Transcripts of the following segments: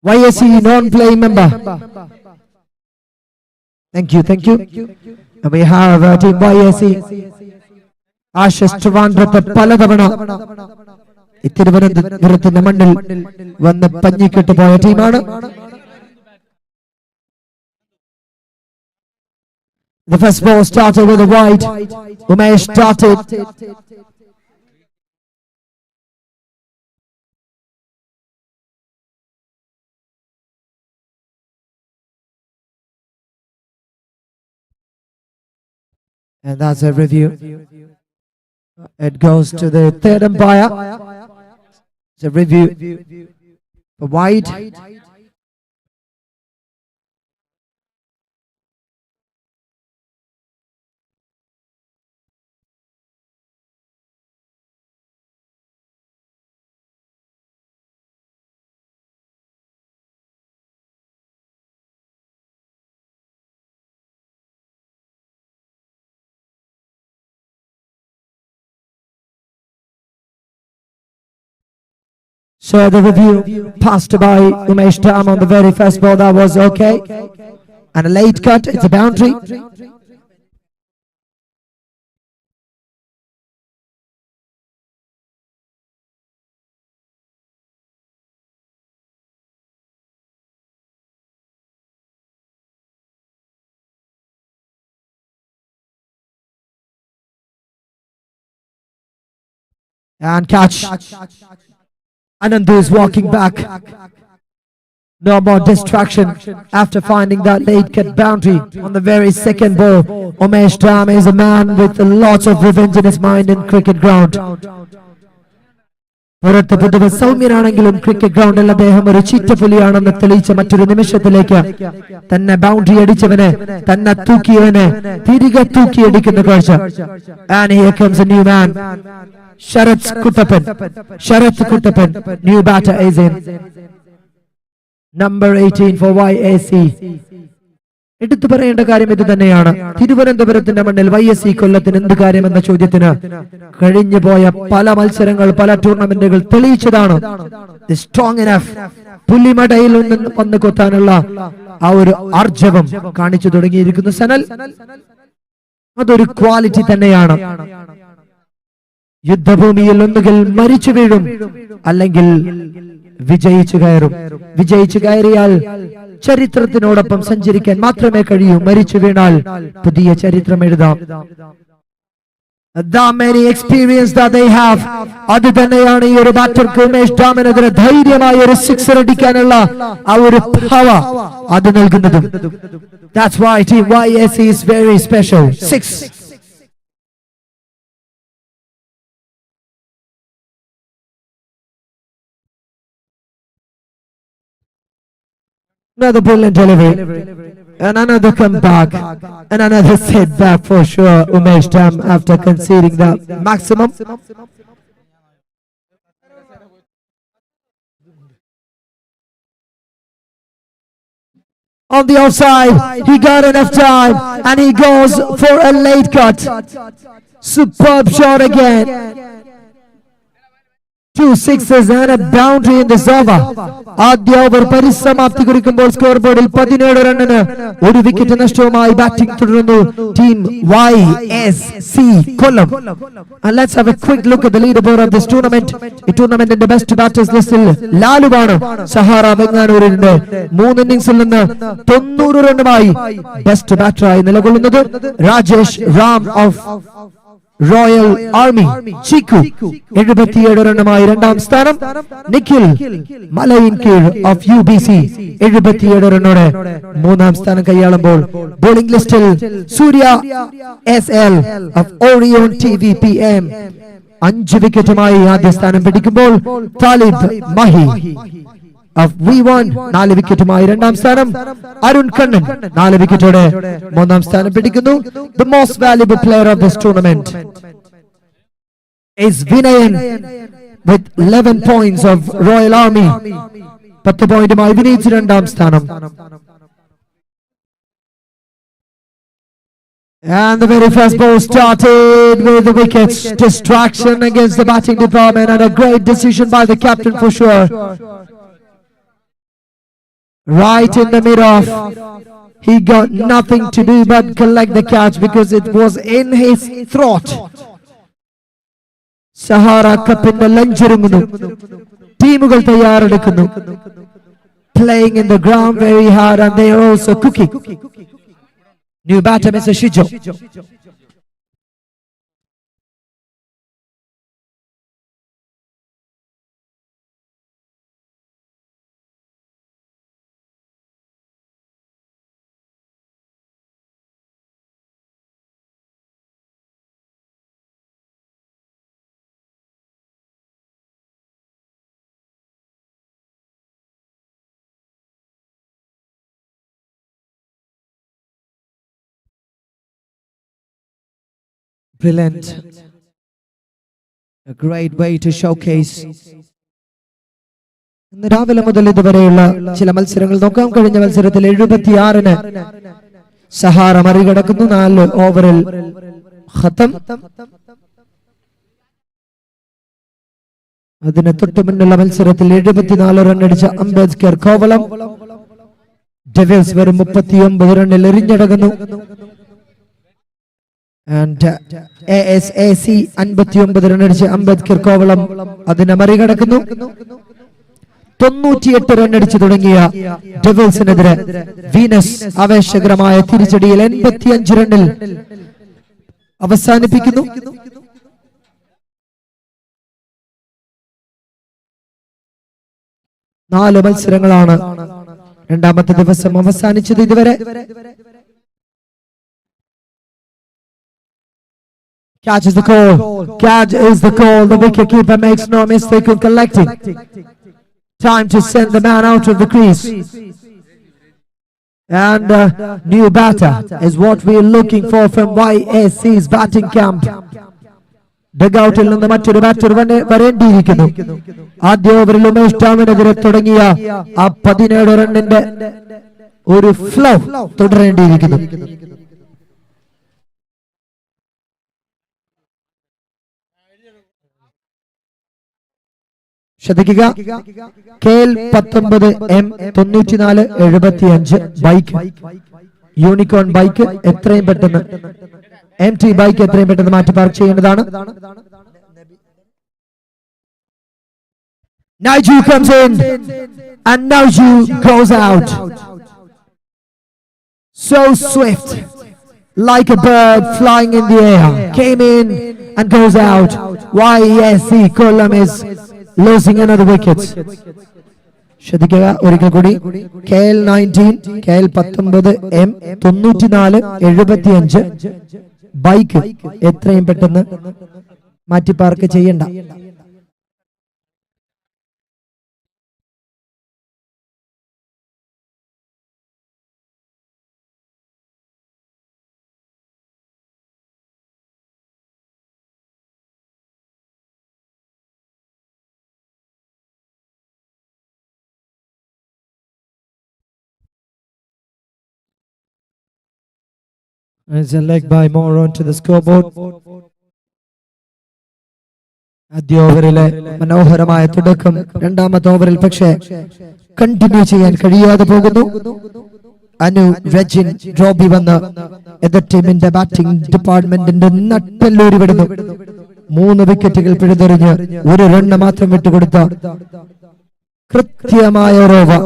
YSC non-playing member. Thank you. And we have team YSC. Ashes Trivandrum Paladavana. Ithiruvanaന്തപുരത്തിന്റെ മണ്ണിൽ വന്ന് പഞ്ഞിക്കിട്ട് പോയ ടീമാണ്. The first ball started with a wide. Umesh started. And that's a review. It goes to the third umpire. It's a review for wide. So the review passed by Umesh Dam on the very first ball. That was okay. And a late cut. It's a boundary. And catch. Anandu is walking back. No more distraction after finding that late cut boundary on the very second ball. Umesh Dam is a man with lots of revenge in his mind in cricket ground. പുറത്ത് പൊതുവെ സൗമ്യനാണെങ്കിലും cricket ഗ്രൗണ്ടിൽ അദ്ദേഹം ഒരു ചീറ്റപ്പുലിയാണെന്ന് തെളിയിച്ച മറ്റൊരു നിമിഷത്തിലേക്ക് തന്നെ boundary അടിച്ചവനെ തന്നെ തൂക്കിയവനെ തിരികെ തൂക്കിയടിക്കുന്ന കാഴ്ച. And here comes a new man. Sharath Kuttappan, new batter is in. Number 18 for YSC. എടുത്തു പറയേണ്ട കാര്യം ഇത് തന്നെയാണ്. തിരുവനന്തപുരത്തിന്റെ മണ്ണിൽ YSC കൊല്ലത്തിന് എന്ത് കാര്യമെന്ന ചോദ്യത്തിന് കഴിഞ്ഞു പോയ പല മത്സരങ്ങൾ, പല ടൂർണമെന്റുകൾ തെളിയിച്ചതാണ്. സ്ട്രോങ് ഇനഫ്, പുലിമടയിൽ നിന്ന് വന്ന് കൊത്താനുള്ള ആ ഒരു ആർജവം കാണിച്ചു തുടങ്ങിയിരിക്കുന്നു സനൽ. അതൊരു ക്വാളിറ്റി തന്നെയാണ്. യുദ്ധഭൂമിയിൽ ഒന്നുകിൽ മരിച്ചു വീഴും, അല്ലെങ്കിൽ വിജയിച്ചു കയറും. വിജയിച്ചു കയറിയാൽ ചരിത്രത്തിനോടൊപ്പം സഞ്ചരിക്കാൻ മാത്രമേ കഴിയൂ. മരിച്ചു വീണാൽ പുതിയ ചരിത്രം എഴുതാം. The many experience that they have. അത് തന്നെയാണ് ഈ ഒരു ബാറ്റർക്ക് ഉമേഷ് ഡാമിനെതിരെ ധൈര്യമായ ഒരു സിക്സർ അടിക്കാനുള്ള ആ ഒരു പവർ അത് നൽകുന്നതും. That's why team YSC is very special. 6. Another brilliant delivery, and another comeback, and another setback for sure. Umesh Dam after conceding the maximum. On the outside, he got enough time, and he goes for a late cut. Superb shot again. 2 sixes and a boundary in this over. ആദ്യ over പരിസമാപ്തി കുറിക്കുമ്പോൾ score ബോർഡിൽ 17 റണ്ണിന് ഒരു wicket നഷ്ടവുമായി batting തുടരുന്നു team YSC Kollam. And let's have a quick look at the leaderboard of this tournament. ഈ ടൂർണമെന്റിന്റെ best batters ലിസ്റ്റിൽ ലാലുവാണ് Sahara ബംഗളൂരുവിന്റെ 3 ഇന്നിംഗ്സിൽ നിന്ന് 90 റണ്ണുമായി best ബാറ്ററായി നിലകൊള്ളുന്നത്. Rajesh Ram of royal army ചിക്കു 77 റണ്ണുമായി രണ്ടാം സ്ഥാനം. നിഖിൽ മലയിൻകീഴ് ഓഫ് UBC 77 റണ്ണോടെ മൂന്നാം സ്ഥാനം കൈയാളുമ്പോൾ ബോളിംഗ് ലിസ്റ്റിൽ Surya SL of Orion TVPM 5 വിക്കറ്റുമായി ആദ്യ സ്ഥാനം പിടിക്കുമ്പോൾ താലിബ് മഹി of V1 4 വിക്കറ്റുമായി രണ്ടാം സ്ഥാനം. അരുൺ കണ്ണൻ 4 വിക്കറ്റോടെ മൂന്നാം സ്ഥാനം പിടിക്കുന്നു. The most valuable player of this tournament is Vinayan with 11 points of Royal Army. 10 പോയിന്റുമായി വിനീത് രണ്ടാം സ്ഥാനം. And the very first ball started with the wickets. Distraction against the batting department and a great decision by the captain for sure. right in the middle of. He got nothing to do but collect the catch because it was in his throat. Sahara Cup in the ലഞ്ചൊരുങ്ങുന്നു. ടീമുകൾ തയ്യാറെടുക്കുന്നു. Playing in the ground very hard and they are also cooking. New batter Mr. Shijo. Brilliant. A great way to showcase. ഇന്ന് രാവിലെ മുതൽ ഇതുവരെയുള്ള ചില മത്സരങ്ങൾ നോക്കാം. കഴിഞ്ഞ മത്സരത്തിൽ 76-ന് സഹാറ മറികടക്കുന്നു. 4 ഓവറിൽ ഖത്തം. അതിന് തൊട്ടു മുന്നുള്ള മത്സരത്തിൽ 74 റൺ അടിച്ച അംബേദ്കർ കോവളം. ഡെവിൾസ് വെറും 39 റണ്ണിൽ എറിഞ്ഞടങ്ങുന്നു. And ASAC 59 റൺ അടിച്ച് അംബേദ്കർ കോവളം അതിനെ മറികടക്കുന്നു. 98 റൺ അടിച്ചു തുടങ്ങിയ ഡെവിൾസിനെതിരെ വീനസ് ആവേശകരമായ തിരിച്ചടിയിൽ 85 റണ്ണിൽ അവസാനിപ്പിക്കുന്നു. നാല് മത്സരങ്ങളാണ് രണ്ടാമത്തെ ദിവസം അവസാനിച്ചത് ഇതുവരെ. Catch is the call. Catch is the call. The wicketkeeper makes no mistake in collecting. Time to send the man out of the crease. And new batter is what we are looking for from YAC's batting camp. ഡഗൌട്ടിൽ നിന്ന് മറ്റൊരു batter വരേണ്ടിയിരിക്കുന്നു. ആദ്യ ഓവറിൽ ഉമേഷ് ടോമിനെതിരെ തുടങ്ങിയ ആ 17 റണ്ണിന്റെ ഒരു flow തുടരേണ്ടിയിരിക്കുന്നു. ശ്രദ്ധിക്കുക. KL 19 M 9475 bike, unicorn bike എത്രയും പെട്ടെന്ന് MT ബൈക്ക് എത്രയും പെട്ടെന്ന് മാറ്റി പാർക്ക് ചെയ്യേണ്ടതാണ്. Naiju comes in and Naiju goes out. So swift, like a bird flying in the air, came in and goes out. YSC Kollam is losing another wicket. ശ്രദ്ധിക്കുക ഒരിക്കൽ കൂടി. KL 19 KL 19 M 9475 bike എത്രയും പെട്ടെന്ന് മാറ്റി park ചെയ്യണ്ട. It's a leg by Moron to the scoreboard. ആദ്യ ഓവറിലെ മനോഹരമായ തുടക്കം രണ്ടാമത്തെ ഓവറിൽ പക്ഷേ കണ്ടിന്യൂ ചെയ്യാൻ കഴിയാതെ പോകുന്നു. അനു, റെജിൻ, റോബി വന്ന് എതിർ ടീമിന്റെ ബാറ്റിംഗ് ഡിപ്പാർട്ട്മെന്റിന്റെ നട്ടെല്ലൂരി വിടുന്നു. 3 വിക്കറ്റുകൾ പിഴുതെറിഞ്ഞ് 1 റണ്ണ് മാത്രം വിട്ടുകൊടുത്ത കൃത്യമായ ഓവർ.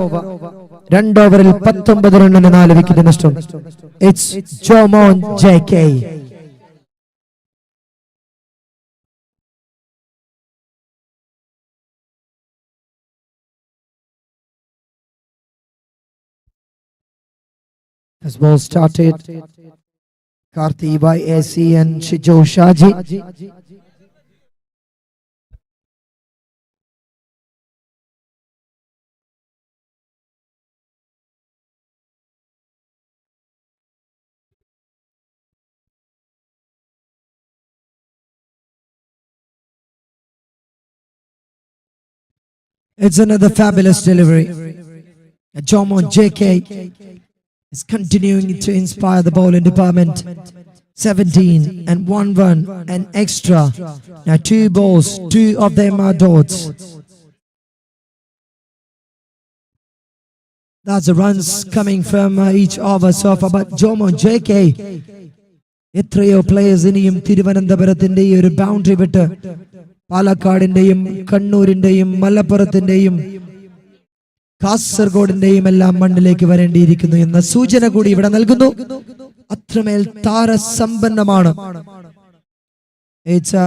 2 ഓവറിൽ 19 റണ്ണിന് 4 വിക്കറ്റ് നഷ്ടം. It's Jomon JK. As ball started, Karthi YAC and Shijo Shaji. It's another fabulous delivery. Jomo JK is continuing to inspire the bowling department. 17 and 1 run and extra. Now 2 balls, 2 of them are dots. That's the runs coming from each over so far. But Jomo JK, എത്രയോ players ഇനിയും തിരുവനന്തപുരത്തിന്റെ ഈ ഒരു boundary വിട്ട് പാലക്കാടിന്റെയും കണ്ണൂരിന്റെയും മലപ്പുറത്തിന്റെയും കാസർഗോഡിന്റെയും എല്ലാം മണ്ണിലേക്ക് വരേണ്ടിയിരിക്കുന്നു എന്ന സൂചന കൂടി ഇവിടെ നൽകുന്നു. അത്രമേൽ താരസമ്പന്നമാണ്. It's a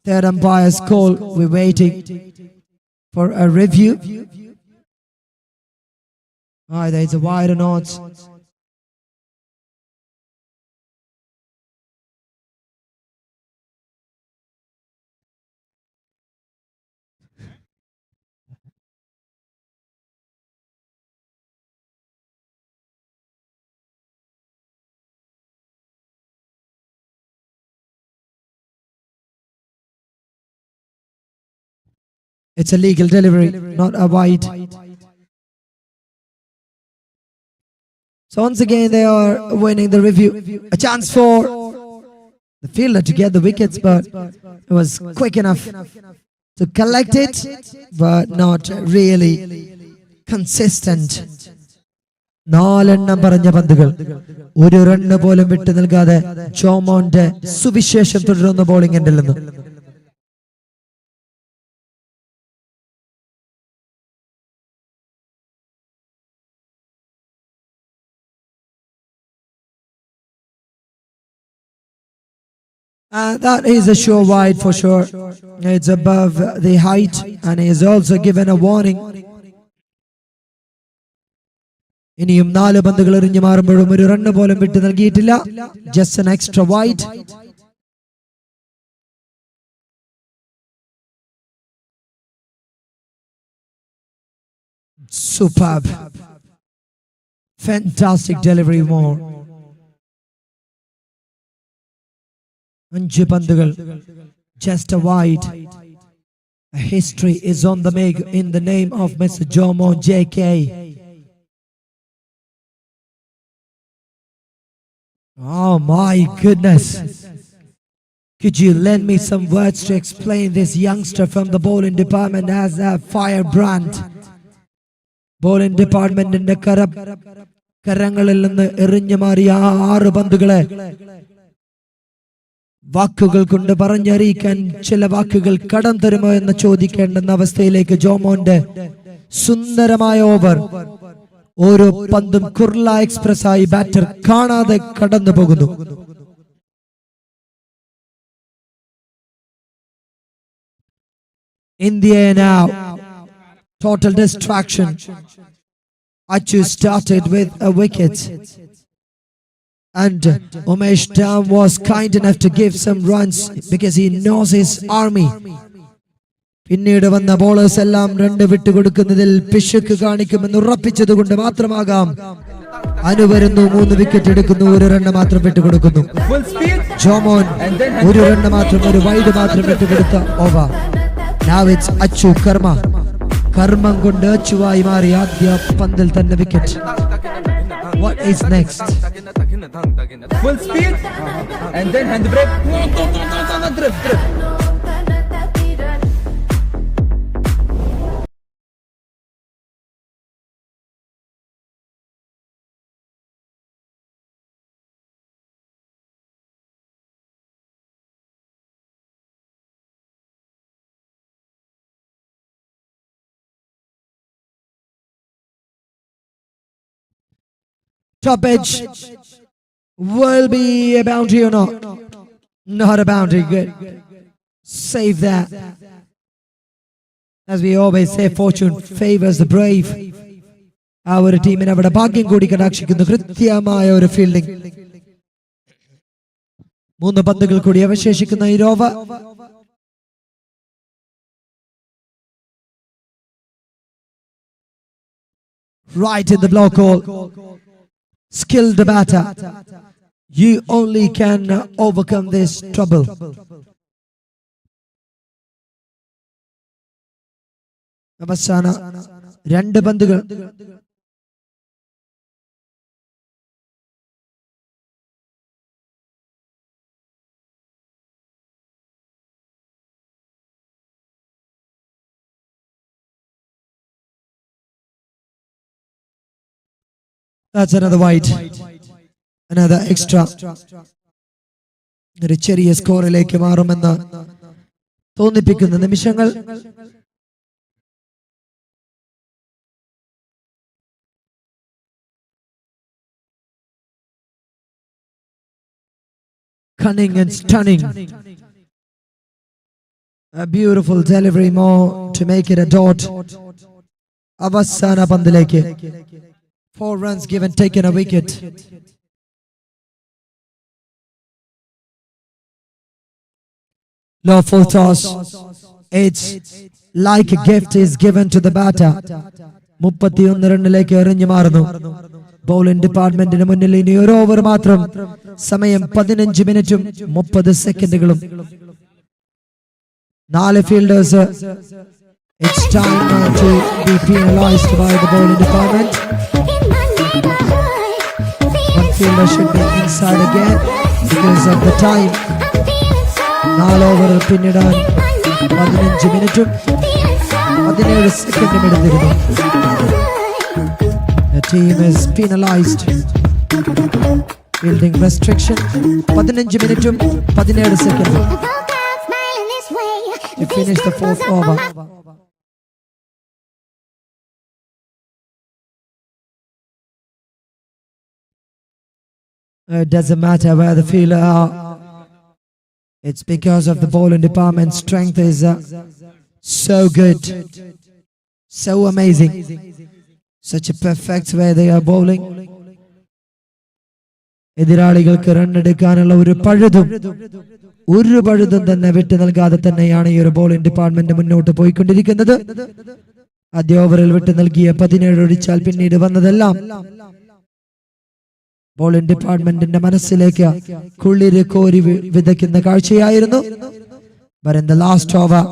third umpire's call. We're waiting for a review. Either it's a wide or not. It's a legal delivery, not a wide. So once again they are winning the review. A chance for the fielder to get the wickets, but it was quick enough to collect it, but not really consistent. നാലെണ്ണം പറഞ്ഞ പന്തുകൾ ഒരു run പോലും വിട്ടു നൽകാതെ ജോമോന്റെ സുവിശേഷം തുടരുന്ന bowling എൻഡിൽ നിന്ന്. That is a sure wide for sure. It's above the height and he is also given a warning. ഇനിയും 4 പന്തുകൾ എറിഞ്ഞു മാറുമ്പോഴും ഒരു റണ്ണ് പോലും വിട്ടു നൽകിയിട്ടില്ല. Just an extra wide. Superb. Fantastic delivery more. 5 പന്തുകൾ, just a wide. A history is on the make in the name of Mr. Jomo JK. Oh my goodness. Could you lend me some words to explain this youngster from the bowling department as a firebrand? Bowling department in the കരങ്ങളിൽ നിന്ന് എറിഞ്ഞു മാറിയ 6 പന്തുകളെ വാക്കുകൾ കൊണ്ട് പറഞ്ഞറിയിക്കാൻ ചില വാക്കുകൾ കടം തരുമോ എന്ന് ചോദിക്കേണ്ടുന്ന അവസ്ഥയിലേക്ക് ജോമോന്റെ സുന്ദരമായ ഓവർ. ഓരോ പന്തും കുർല എക്സ്പ്രസ് ആയി ബാറ്റർ കാണാതെ കടന്നു പോകുന്നു. India now total distraction. Achu started with a wicket. And Umesh Dam was kind enough to give some runs because he knows his army. പിന്നീട് വന്ന ബോളേഴ്സ് എല്ലാം രണ്ട് വിട്ടുകൊടുക്കുന്നതിൽ പിശുക്ക് കാണിക്കുമെന്ന് ഉറപ്പിച്ചതുകൊണ്ട് മാത്രമാകാം അനുവരുന്നു. 3 വിക്കറ്റ് എടുക്കുന്നു, 1 റണ്ണ് മാത്രം വിട്ടുകൊടുക്കുന്നു. ജോമോൻ 1 റണ്ണ് മാത്രം, 1 വൈഡ് മാത്രം വിട്ടുകൊടുത്ത ഓവർ. Now it's അച്ചു കർമ്മ. കർമ്മം കൊണ്ട് അച്ചുവായി മാറി ആദ്യ പന്തിൽ തന്നെ wicket. What is next? Full speed and then hand brake. Drift. Top edge will be a boundary or not? Not a boundary. Good. Save that. As we always say, fortune favors the brave. Our team in our ഭാഗ്യം കൂടി കടാക്ഷിക്കുന്നു. കൃത്യമായ ഒരു fielding. 3 പന്തുകൾ കൂടി അവശേഷിക്കുന്ന ഈ over. Right in the block hole. Skilled batter. You only can overcome this trouble. അവസാന 2 പന്തുകൾ. That's another white. Another extra. ഒരു ചെറിയ സ്കോറിലേക്ക് മാറുമെന്ന് തോന്നിപ്പിക്കുന്ന നിമിഷങ്ങൾ. Cunning and stunning. A beautiful delivery, more to make it a dot. അവസാന പന്തിലേക്ക് 4 runs given, taken a wicket. Lawful toss. It's like a gift is given to the batter. 31 റണ്ണിലേക്ക് എറിഞ്ഞു മാറുന്നു. Bowling ഡിപ്പാർട്ട്മെന്റിന് മുന്നിൽ ഇനി ഒരു ഓവർ മാത്രം. സമയം 15 മിനിറ്റും 30 സെക്കൻഡുകളും. 4 fielders. It's time to be penalized by the bowling department. One fielder should be inside again because of the time. 4 over പിന്നിടാൻ 15 മിനിറ്റും 17 സെക്കൻഡും എടുത്തിരുന്നു. The team is penalized. Fielding restriction 15 മിനിറ്റും 17 സെക്കൻഡും. To finish the 4th over. It doesn't matter where the fielder are. It's because of the bowling department's strength is so good, so amazing. Such a perfect way they are bowling. എതിരാളികൾക്ക് run എടുക്കാനുള്ള ഒരു പഴുതും തന്നെ വിട്ടു നൽകാതെ തന്നെയാണ് ഈ ഒരു bowling department മുന്നോട്ട് പോയിക്കൊണ്ടിരിക്കുന്നത്. ആദ്യ ഓവറിൽ വിട്ടു നൽകിയ 17 ഒഴിച്ചാൽ പിന്നീട് വന്നതെല്ലാം ബോളിംഗ് ഡിപ്പാർട്ട്മെന്റിന്റെ മനസ്സിലേക്ക് കുളിര് കോരി വിതയ്ക്കുന്ന കാഴ്ചയായിരുന്നു. But in the last over,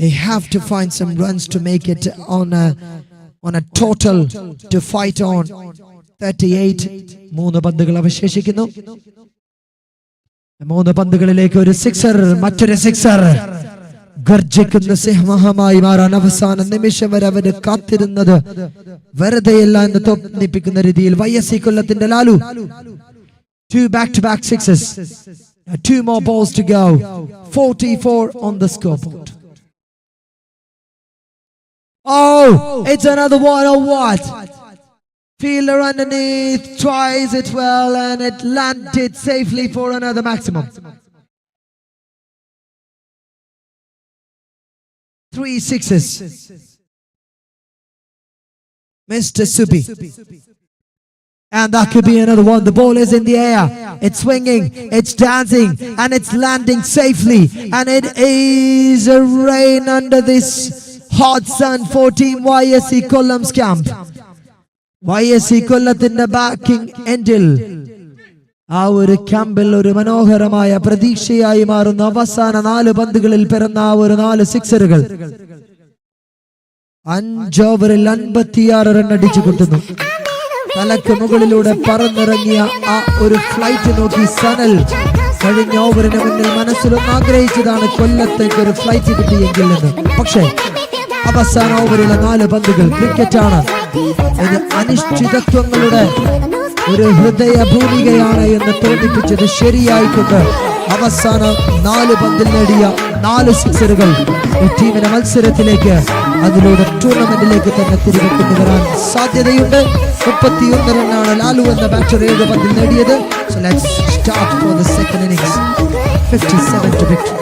they have to find some runs to make it on a total to fight on 38. 3 പന്തുകൾ അവശേഷിക്കുന്നു. 3 പന്തുകളിലേക്ക് ഒരു സിക്സർ, മറ്റൊരു സിക്സർ. ഗർജിക്കുന്ന സിംഹമായി മാറാൻ അവസാന നിമിഷം വരെ അവര് കാത്തിരുന്നത് വെറുതെയല്ല എന്ന് തോന്നിപ്പിക്കുന്ന രീതിയിൽ YSC കൊല്ലത്തിന്റെ Lalu. 2 back-to-back sixes. 2 more balls to go. 44 on the scoreboard. Oh, it's another one or what? Fielder underneath tries it well and it landed safely for another maximum. 3 sixes. Mr. Subi. And that could be another one. The ball is in the air. It's swinging, it's dancing, and it's landing safely. And it is a rain under this hot sun for Team YSC Kollam's camp. YSC കൊല്ലത്തിന്റെ backing എൻഡിൽ ആ ഒരു ക്യാമ്പിൽ ഒരു മനോഹരമായ പ്രതീക്ഷയായി മാറുന്ന അവസാന 4 പന്തുകളിൽ പിറന്ന ആ ഒരു 4 സിക്സറുകൾ 5 ഓവറിൽ 56 റൺ അടിച്ചു കൂട്ടുന്നു. തലക്ക് മുകളിലൂടെ പറന്നിറങ്ങിയ ആ ഒരു ഫ്ലൈറ്റ് നോക്കി സനൽ കഴിഞ്ഞ ഓവറിന് മുന്നിൽ മനസ്സിലൊന്ന് ആഗ്രഹിച്ചതാണ് കൊല്ലത്തേക്ക് ഒരു ഫ്ലൈറ്റ് കിട്ടിയെങ്കിൽ എന്ന്. പക്ഷേ അവസാന ഓവറിലെ 4 പന്തുകൾ ക്രിക്കറ്റാണ്. ഇത് അനിശ്ചിതത്വങ്ങളുടെ ഒരു ഹൃദയ ഭൂമികയാണ് എന്ന് തോന്നിപ്പിച്ചത് ശരിയായിക്കൊണ്ട് അവസാന 4 പന്തിൽ നേടിയ 4 സിക്സറുകൾ ഈ ടീമിനെ മത്സരത്തിലേക്ക്, അതിലൂടെ ടൂർണമെന്റിലേക്ക് തന്നെ തിരികെ കൊണ്ടുവരാൻ സാധ്യതയുണ്ട്. 31 റണ്ണാണ് ലാലു എന്ന ബാറ്റർ 7 പന്തിൽ നേടിയത്. So let's start for the second innings. 57 to victory.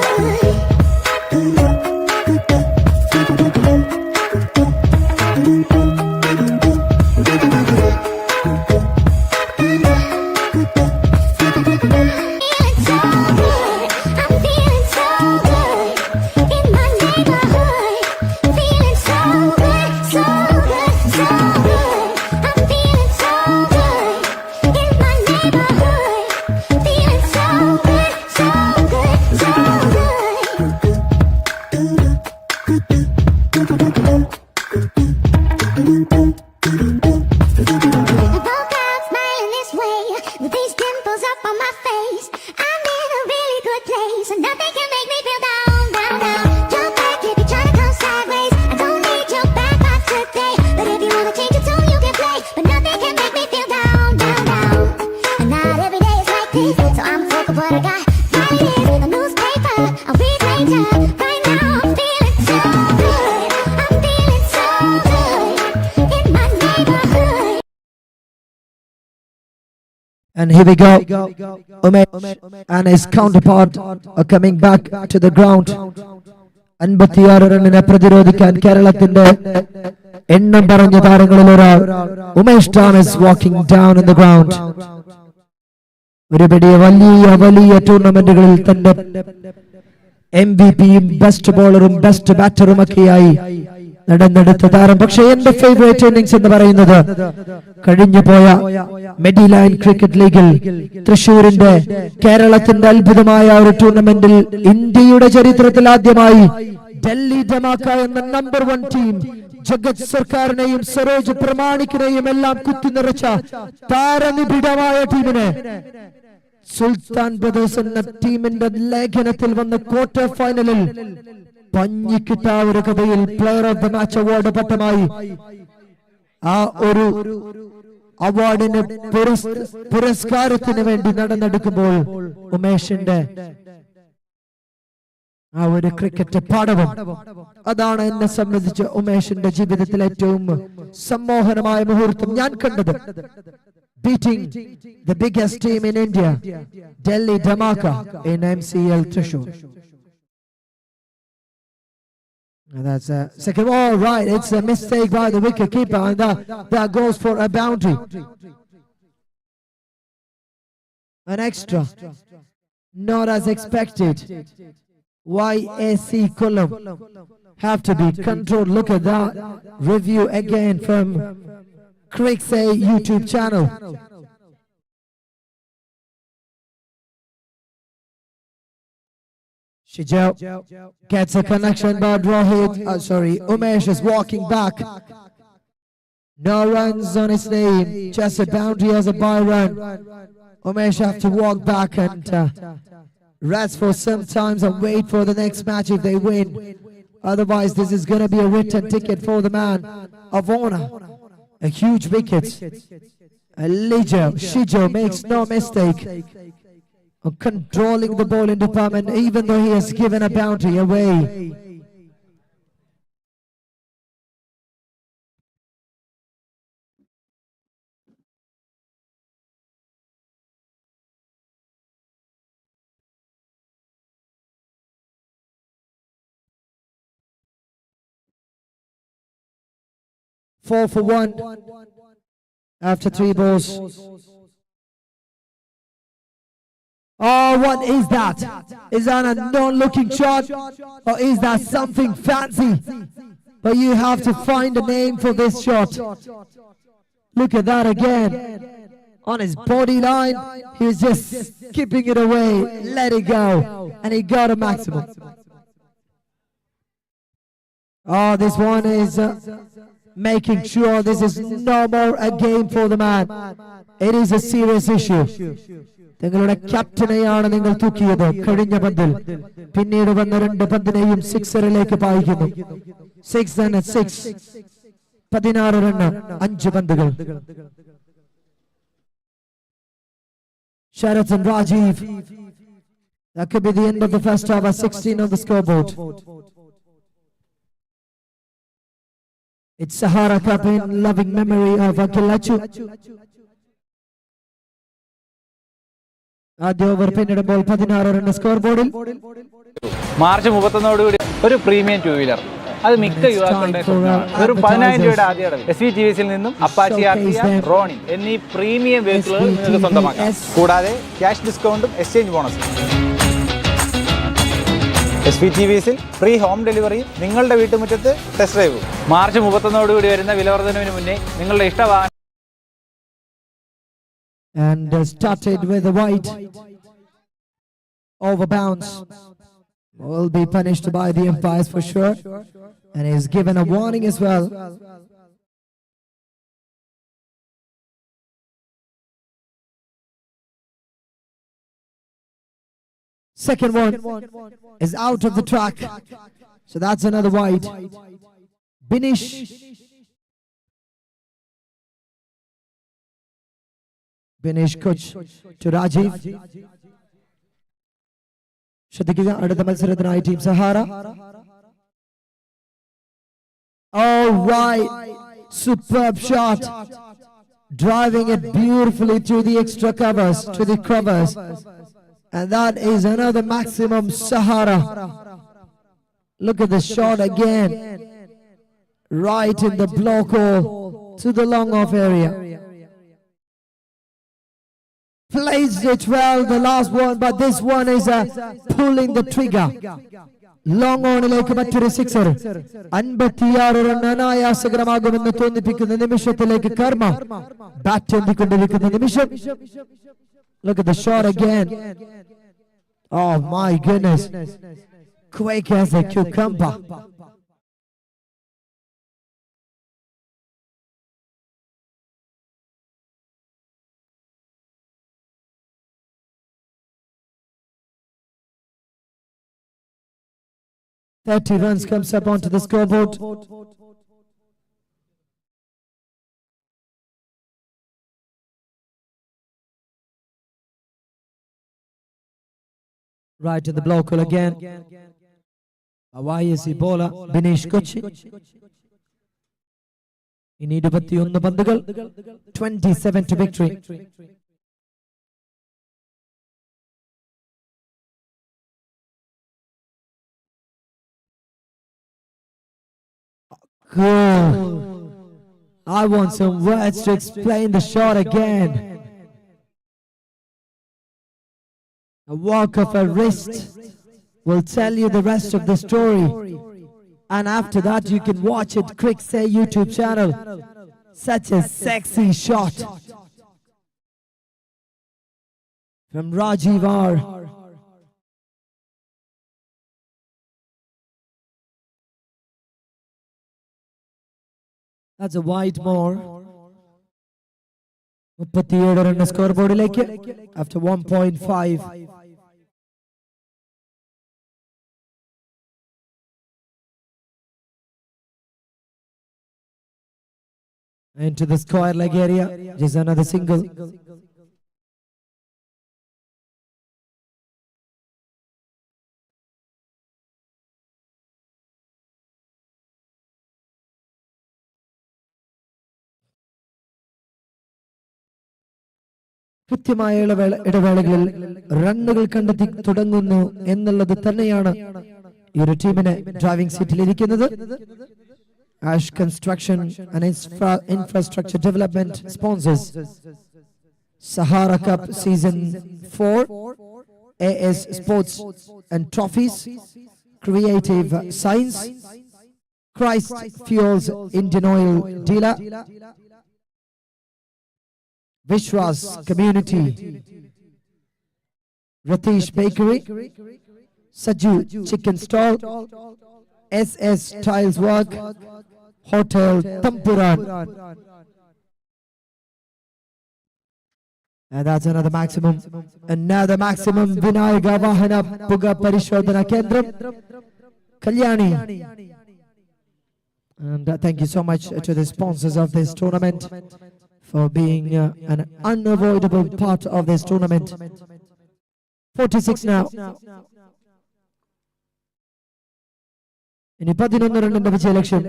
Nothing can make me feel down, down, down. Jump back if you try to come sideways. I don't need your back. And here we go. Umesh and his counterpart are coming back to the ground. 56 റണ്ണിനെ പ്രതിരോധിക്കാൻ കേരളത്തിന്റെ എണ്ണം പറഞ്ഞ താരങ്ങളിൽ ഒരാൾ Umesh Thomas walking down in the ground. ഒരു വലിയ ടൂർണമെന്റുകളിൽ തന്റെ MVP-യും best ബോളറും best ബാറ്ററും ഒക്കെയായി നടന്നെടുത്ത താരം. പക്ഷേ എന്റെ ഫേവറേറ്റ് ഇന്നിംഗ്സ് എന്ന് പറയുന്നത് കഴിഞ്ഞു പോയ മെഡിലൈൻ ക്രിക്കറ്റ് ലീഗിൽ തൃശൂരിന്റെ കേരളത്തിന്റെ അത്ഭുതമായ ഒരു ടൂർണമെന്റിൽ ഇന്ത്യയുടെ ചരിത്രത്തിൽ ആദ്യമായി ഡൽഹി ധമാക്ക എന്ന നമ്പർ 1 ടീം ജഗത് സർക്കാരിനെയും സരോജ് പ്രമാണിക്കിനെയും എല്ലാം കുത്തി നിറച്ച താരനിബിഡമായ ടീമിനെ സുൽത്താൻ ബ്രദേഴ്സ് എന്ന ടീമിന്റെ ലേഖനത്തിൽ വന്ന ക്വാർട്ടർ ഫൈനലിൽ പഞ്ഞിക്കിട്ട ഒരു കഥയിൽ player of the match award പട്ടമായി ആ ഒരു അവാർഡിന് പുരസ്കാരത്തിന് വേണ്ടി നടന്നെടുക്കുമ്പോൾ ഉമേഷിന്റെ ആ ഒരു ക്രിക്കറ്റ് പാഠവും അതാണ് എന്നെ സംബന്ധിച്ച് ഉമേഷിന്റെ ജീവിതത്തിലെ ഏറ്റവും സമ്മോഹനമായ മുഹൂർത്തം ഞാൻ കണ്ടത്. Beating the biggest team in India, Delhi Dhamaka in MCL Thrissur. That's a second. Oh, right. It's a mistake by the wicket keeper, and that goes for a boundary. An extra. Not as expected. YAC Kollam have to be controlled. Look at that. Review again from Cricksay YouTube channel. Shijal gets a connection, but Rohit, Umesh is walking back. No runs on his name, just a boundary as a bye run. Umesh have to walk back and rest for some times and wait for the next match if they win. Otherwise, this is going to be a written ticket for the man of honor. A huge wicket. Shijo makes no mistake of controlling the bowling department, even though he has given a boundary away. Four for one after 3 balls. Oh, what is that? Is that a non-looking shot, or is that something fancy? But you have to find a name for this shot. Look at that again. On his body line, he was just skipping it away, let it go, and he got a maximum. Oh, this one is making sure this is no more a game for the man. It is a serious issue. നിങ്ങളുടെ ക്യാപ്റ്റനെയാണ് നിങ്ങൾ തൂക്കിയത് കഴിഞ്ഞ പന്തിൽ. പിന്നീട് വന്ന 2 പന്തിനെയും സിക്സറിലേക്ക് പായിക്കുന്നു. 6 and 6, 16 run 5 പന്തുകൾ. Sheraton Rajiv, that could be the end of the first half at 16 on the scoreboard. It's Sahara Cup in loving memory of Akilachu. ആദ്യ over പിന്നിടുമ്പോൾ 16 run score ബോർഡിൽ. മാർച്ച് 31 ഒരു പ്രീമിയം 2 വീലർ, അത് മിക്ക യുവാക്കളുടെ വെറും 10,000 രൂപയുടെ ആദ്യ അടവ്. SVTVസിൽ നിന്നും അപ്പാച്ചി ആർട്ടിയ, റോണിൻ എന്നീ പ്രീമിയം വെഹിക്കിളുകൾ നിങ്ങൾക്ക് സ്വന്തമാക്കാം. കൂടാതെ ക്യാഷ് ഡിസ്കൗണ്ടും എക്സ്ചേഞ്ച് ബോണസും. SVTVസിൽ ഫ്രീ ഹോം ഡെലിവറി, നിങ്ങളുടെ വീട്ടുമുറ്റത്ത് ടെസ്റ്റ് ഡ്രൈവ്. മാർച്ച് 31 വരുന്ന വിലവർദ്ധനവിന് മുന്നേ നിങ്ങളുടെ ഇഷ്ടവാഹനം. And started with a wide over bounce. Will be punished by the umpires for sure, and is given a warning as well. Second one is out of the track, so that's another wide. Binish coach to Rajiv. ശ്രദ്ധിക്കുക, അടുത്ത മത്സരത്തിനായി team Sahara. Oh right, superb shot. driving it beautifully to the extra covers, to the covers. And that is another maximum Sahara. Look at the shot again. Right in the block hole to the long off area. Placed it well, the last one, but this one is pulling the trigger. Long ഓണിലേക്ക് മറ്റൊരു sixer. 56 run അനായാസകരമാകുമെന്ന് തോന്നിപ്പിക്കുന്ന നിമിഷത്തിലേക്ക് കർമ്മ bat എന്തിക്കൊണ്ടിരിക്കുന്ന നിമിഷം. Look at the shot again. Oh my goodness. Quick as a cucumber. Thirty runs comes up onto the scoreboard. Right in the block hole again. YSC bowler Binesh Kochi. ഇനി 21 പന്തുകൾ, 27 to victory. I want some words to explain the shot again. A walk of a wrist will tell you the rest of the story. And after that, you can watch it. Quick Say YouTube channel. Such a sexy shot from Rajiv R. That's a wide more. 37 run score ബോർഡിലേക്ക് after 1.5. Into the square leg area, just another single. കൃത്യമായ ഇടവേളകളിൽ റണ്ണുകൾ കണ്ടെത്തി തുടങ്ങുന്നു എന്നുള്ളത് തന്നെയാണ് ഈ ഒരു ടീമിനെ ഡ്രൈവിംഗ് സീറ്റിൽ ഇരിക്കുന്നത്. Ash Construction and Infrastructure Development sponsors Sahara Cup Season 4, AS Sports and Trophies, Creative Science, Christ Fuels Indian Oil Dealer, Vishwas Community, Ratish Bakery, Saju Chicken Stall, SS Tiles Work, Hotel Tampuran. And that's another maximum. Another maximum. Vinayaga Vahana Puga Parishodhana Kendram, Kalyani. And thank you so much to the sponsors of this tournament for being an unavoidable part of this tournament. 46 now. ഇനി 11 റണ്ണിന്റെ വിജയലക്ഷ്യം.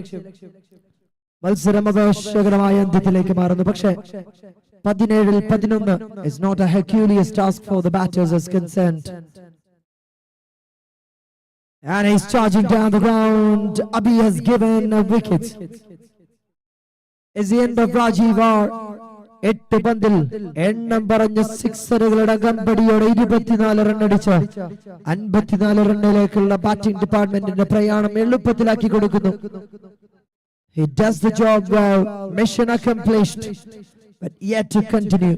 മത്സരം അപകടകരമായ അന്ത്യത്തിലേക്ക് മാറുന്നു. പക്ഷേ 17-11 is not a Herculean task for the batters as concerned. And he's charging down the ground. Abhi has given a wicket. It's the end of Rajiv R. 8 പന്തിൽ എണ്ണം പറഞ്ഞ സിക്സറുകളുടെ അകമ്പടിയോടെ 24 റൺ അടിച്ച് 54 റണ്ണിലേക്കുള്ള ബാറ്റിംഗ് ഡിപ്പാർട്ട്മെന്റിന്റെ പ്രയാണം എളുപ്പത്തിലാക്കി കൊടുക്കുന്നു. He does the job well. Mission accomplished, but yet to continue.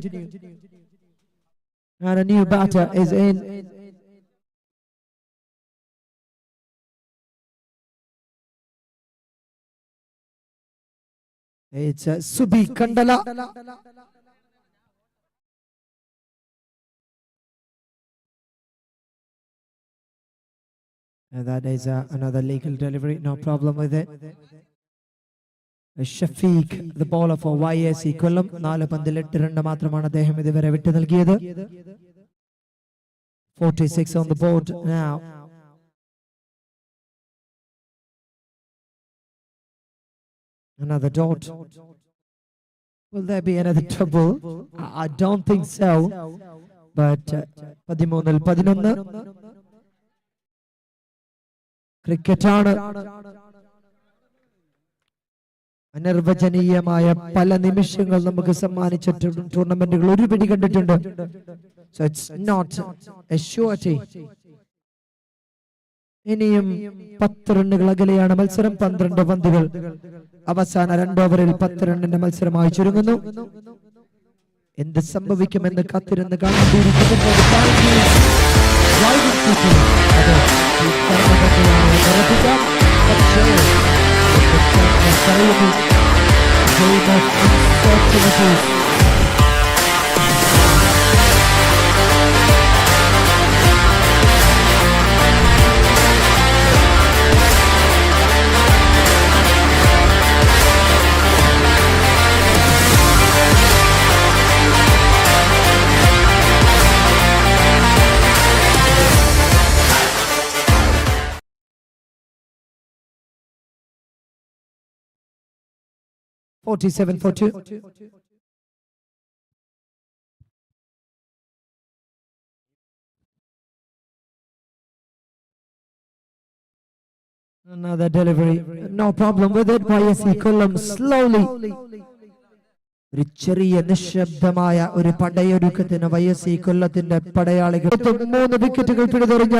And a new batter is in. It's Subi Kandala. And that is another legal delivery, no problem with it. Shafiq, the bowler for YSC Kollam, 4 പന്തിൽ 8 run മാത്രമാണ് അദ്ദേഹം ഇതുവരെ വിട്ടു നൽകിയത്. 46 on the board now. Another dot. Will there be another trouble? I don't think so. But 13-11 ക്രിക്കറ്റാണ്. അനിർവചനീയമായ പല നിമിഷങ്ങൾ നമുക്ക് സമ്മാനിച്ച ടൂർണമെന്റുകൾ ഒരു പിടി കണ്ടിട്ടുണ്ട്. So it's not a surety. ഇനിയും 10 റണ്ണുകൾ അകലെയാണ് മത്സരം. 12 പന്തുകൾ. അവസാന 2 ഓവറിൽ 10 റണ്ണിന്റെ മത്സരമായി ചുരുങ്ങുന്നു. എന്ത് സംഭവിക്കുമെന്ന് കാത്തിരുന്ന് കാണേണ്ടിയിരിക്കുന്നു. $47 for 2. Another delivery. No problem with it. YSC Kollam slowly. ഒരു ചെറിയ നിശബ്ദമായ ഒരു പടയൊരുക്കത്തിന് YSC കൊല്ലത്തിന്റെ പടയാളികൾ 3 വിക്കറ്റുകൾ പിടിതെറിഞ്ഞ